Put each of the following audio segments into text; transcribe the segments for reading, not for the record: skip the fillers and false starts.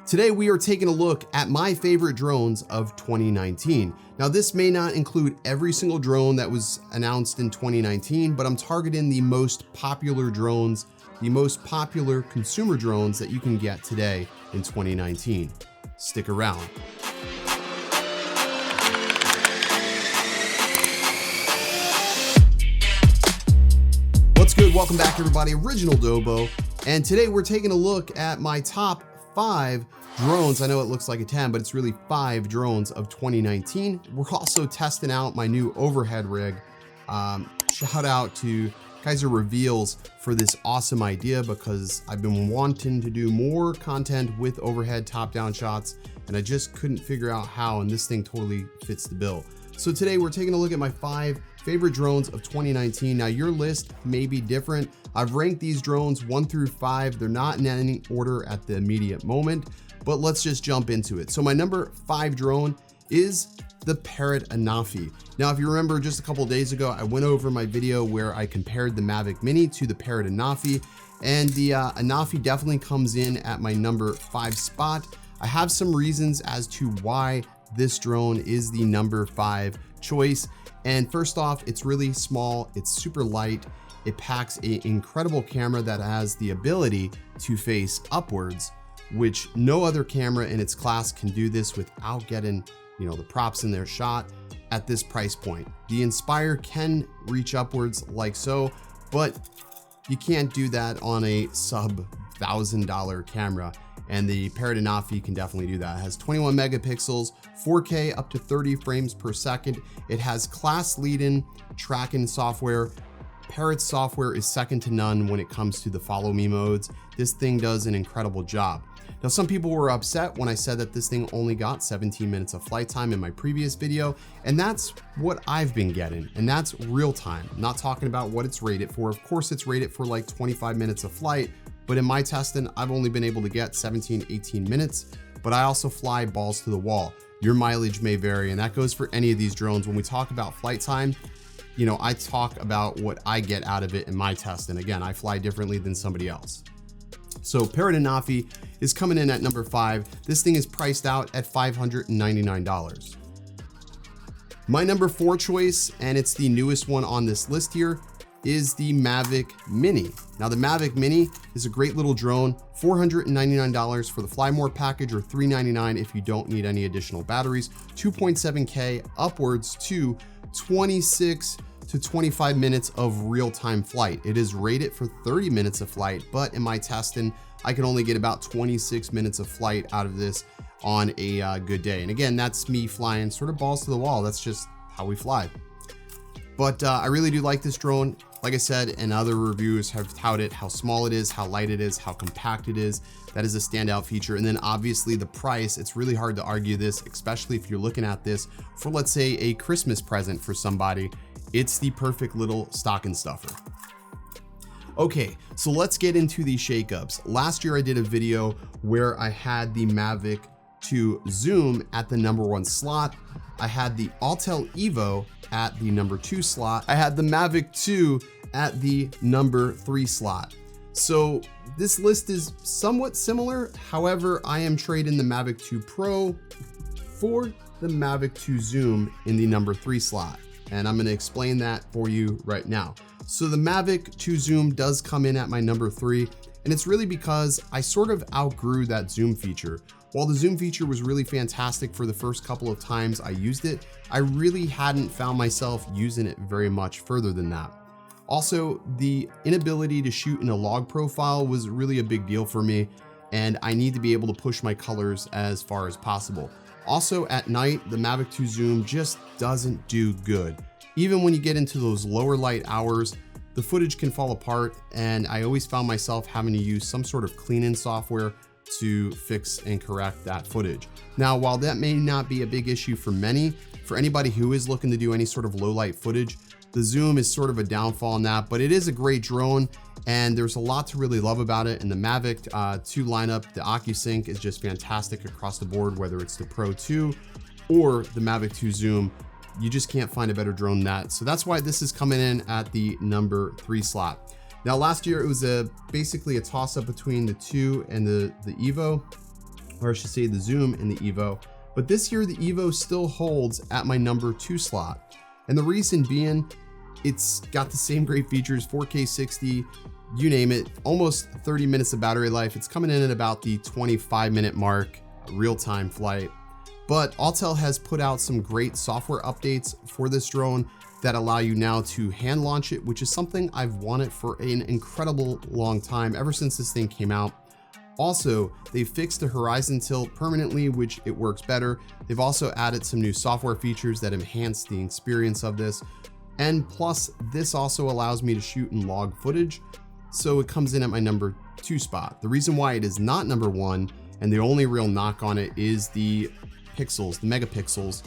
Today we are taking a look at my favorite drones of 2019. Now this may not include every single drone that was announced in 2019, but I'm targeting the most popular drones, the most popular consumer drones that you can get today in 2019. Stick around. What's good? Welcome back everybody, Original Dobo. And today we're taking a look at my top 5 drones. I know it looks like a 10, but it's really 5 drones of 2019. We're also testing out my new overhead rig. Shout out to Kaiser Reveals for this awesome idea, because I've been wanting to do more content with overhead top-down shots, and I just couldn't figure out how, and this thing totally fits the bill. So today we're taking a look at my 5 favorite drones of 2019. Now your list may be different. I've ranked these drones 1 through 5. They're not in any order at the immediate moment, but let's just jump into it. So my number 5 drone is the Parrot Anafi. Now, if you remember just a couple of days ago, I went over my video where I compared the Mavic Mini to the Parrot Anafi, and the Anafi definitely comes in at my number 5 spot. I have some reasons as to why this drone is the number 5 choice. And first off, it's really small, it's super light, it packs an incredible camera that has the ability to face upwards, which no other camera in its class can do this without getting, the props in their shot at this price point. The Inspire can reach upwards like so, but you can't do that on a sub $1,000 camera. And the Parrot Anafi can definitely do that. It has 21 megapixels, 4K up to 30 frames per second. It has class-leading tracking software. Parrot's software is second to none when it comes to the follow me modes. This thing does an incredible job. Now, some people were upset when I said that this thing only got 17 minutes of flight time in my previous video, and that's what I've been getting, and that's real time. I'm not talking about what it's rated for. Of course, it's rated for like 25 minutes of flight, but in my testing, I've only been able to get 17, 18 minutes, but I also fly balls to the wall. Your mileage may vary, and that goes for any of these drones. When we talk about flight time, I talk about what I get out of it in my test. And again, I fly differently than somebody else. So Parrot Anafi is coming in at number 5. This thing is priced out at $599. My number 4 choice, and it's the newest one on this list here, is the Mavic Mini. Now the Mavic Mini is a great little drone, $499 for the Fly More package, or $399 if you don't need any additional batteries, 2.7K upwards to 26 to 25 minutes of real-time flight. It is rated for 30 minutes of flight, but in my testing, I can only get about 26 minutes of flight out of this on a good day. And again, that's me flying sort of balls to the wall. That's just how we fly. But I really do like this drone. Like I said, and other reviewers have touted how small it is, how light it is, how compact it is. That is a standout feature. And then obviously the price, it's really hard to argue this, especially if you're looking at this for, let's say, a Christmas present for somebody. It's the perfect little stocking stuffer. Okay, so let's get into the shakeups. Last year I did a video where I had the Mavic 2 Zoom at the number 1 slot. I had the Autel Evo at the number 2 slot. I had the Mavic 2 at the number 3 slot. So this list is somewhat similar. However, I am trading the Mavic 2 Pro for the Mavic 2 Zoom in the number 3 slot. And I'm gonna explain that for you right now. So the Mavic 2 Zoom does come in at my number 3, and it's really because I sort of outgrew that zoom feature. While the zoom feature was really fantastic for the first couple of times I used it, I really hadn't found myself using it very much further than that. Also, the inability to shoot in a log profile was really a big deal for me, and I need to be able to push my colors as far as possible. Also, at night, the Mavic 2 Zoom just doesn't do good. Even when you get into those lower light hours, the footage can fall apart, and I always found myself having to use some sort of cleaning software to fix and correct that footage. Now, while that may not be a big issue for many, for anybody who is looking to do any sort of low light footage, the Zoom is sort of a downfall in that, but it is a great drone, and there's a lot to really love about it. And the Mavic 2 lineup, the OcuSync is just fantastic across the board, whether it's the Pro 2 or the Mavic 2 Zoom. You just can't find a better drone than that. So that's why this is coming in at the number 3 slot. Now last year it was basically a toss up between the 2 and the Evo. or I should say the Zoom and the Evo. But this year the Evo still holds at my number 2 slot. And the reason being, it's got the same great features, 4K 60, you name it, almost 30 minutes of battery life. It's coming in at about the 25-minute mark, real-time flight. But Autel has put out some great software updates for this drone that allow you now to hand launch it, which is something I've wanted for an incredible long time, ever since this thing came out. Also, they fixed the horizon tilt permanently, which it works better. They've also added some new software features that enhance the experience of this. And plus, this also allows me to shoot and log footage, so it comes in at my number 2 spot. The reason why it is not number 1, and the only real knock on it, is the pixels, the megapixels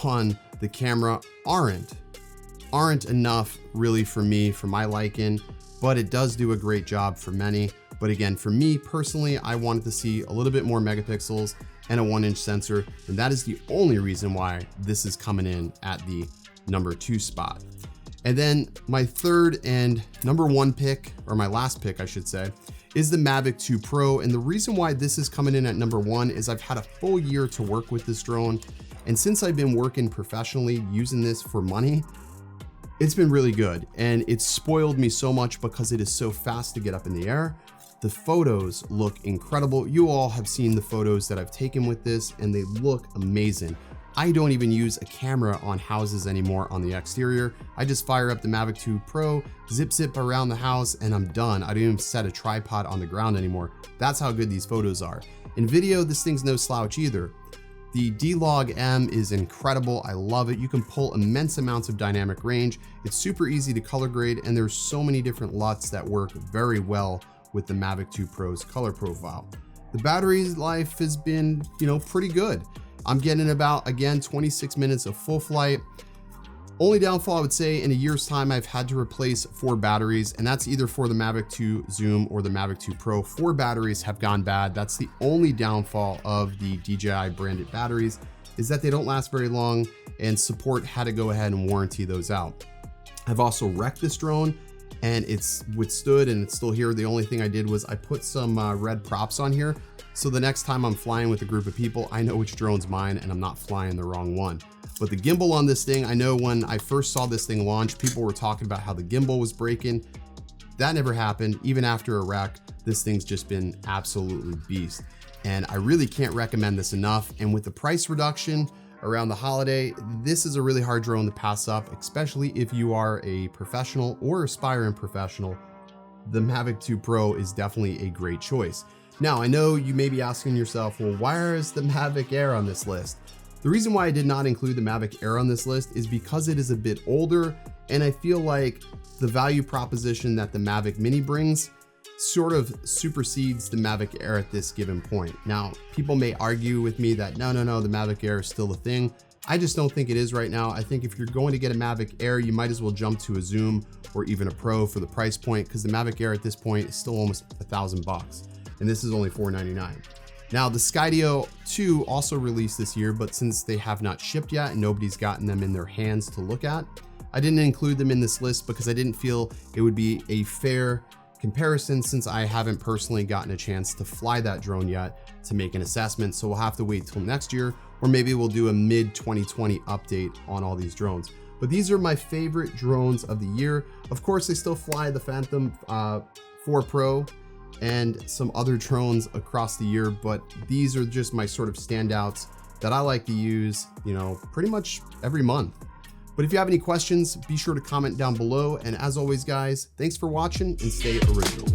on the camera aren't enough really for me, for my liking, but it does do a great job for many. But again, for me personally, I wanted to see a little bit more megapixels and a 1-inch sensor, and that is the only reason why this is coming in at the number 2 spot. And then my third and number 1 pick, or my last pick I should say, is the Mavic 2 Pro. And the reason why this is coming in at number 1 is I've had a full year to work with this drone, and since I've been working professionally using this for money, it's been really good, and it's spoiled me so much because it is so fast to get up in the air. The photos look incredible. You all have seen the photos that I've taken with this, and they look amazing. I don't even use a camera on houses anymore on the exterior. I just fire up the Mavic 2 Pro, zip around the house, and I'm done. I don't even set a tripod on the ground anymore. That's how good these photos are. In video, this thing's no slouch either. The D-Log M is incredible. I love it. You can pull immense amounts of dynamic range. It's super easy to color grade, and there's so many different LUTs that work very well with the Mavic 2 Pro's color profile. The battery life has been, pretty good. I'm getting about, again, 26 minutes of full flight. Only downfall I would say, in a year's time, I've had to replace 4 batteries, and that's either for the Mavic 2 Zoom or the Mavic 2 Pro. 4 batteries have gone bad. That's the only downfall of the DJI branded batteries, is that they don't last very long, and support had to go ahead and warranty those out. I've also wrecked this drone, and it's withstood, and it's still here. The only thing I did was I put some red props on here, so the next time I'm flying with a group of people, I know which drone's mine and I'm not flying the wrong one. But the gimbal on this thing, I know when I first saw this thing launch, people were talking about how the gimbal was breaking. That never happened. Even after a wreck, this thing's just been absolutely beast. And I really can't recommend this enough. And with the price reduction around the holiday, this is a really hard drone to pass up, especially if you are a professional or aspiring professional. The Mavic 2 Pro is definitely a great choice. Now, I know you may be asking yourself, well, why is the Mavic Air on this list? The reason why I did not include the Mavic Air on this list is because it is a bit older, and I feel like the value proposition that the Mavic Mini brings sort of supersedes the Mavic Air at this given point. Now, people may argue with me that no, the Mavic Air is still a thing. I just don't think it is right now. I think if you're going to get a Mavic Air, you might as well jump to a Zoom or even a Pro for the price point, because the Mavic Air at this point is still almost $1,000, and this is only $499. Now, the Skydio 2 also released this year, but since they have not shipped yet and nobody's gotten them in their hands to look at, I didn't include them in this list because I didn't feel it would be a fair comparison, since I haven't personally gotten a chance to fly that drone yet to make an assessment. So we'll have to wait till next year, or maybe we'll do a mid 2020 update on all these drones. But these are my favorite drones of the year. Of course, I still fly the Phantom 4 Pro and some other drones across the year, but these are just my sort of standouts that I like to use, pretty much every month. But if you have any questions, be sure to comment down below. And as always, guys, thanks for watching and stay original.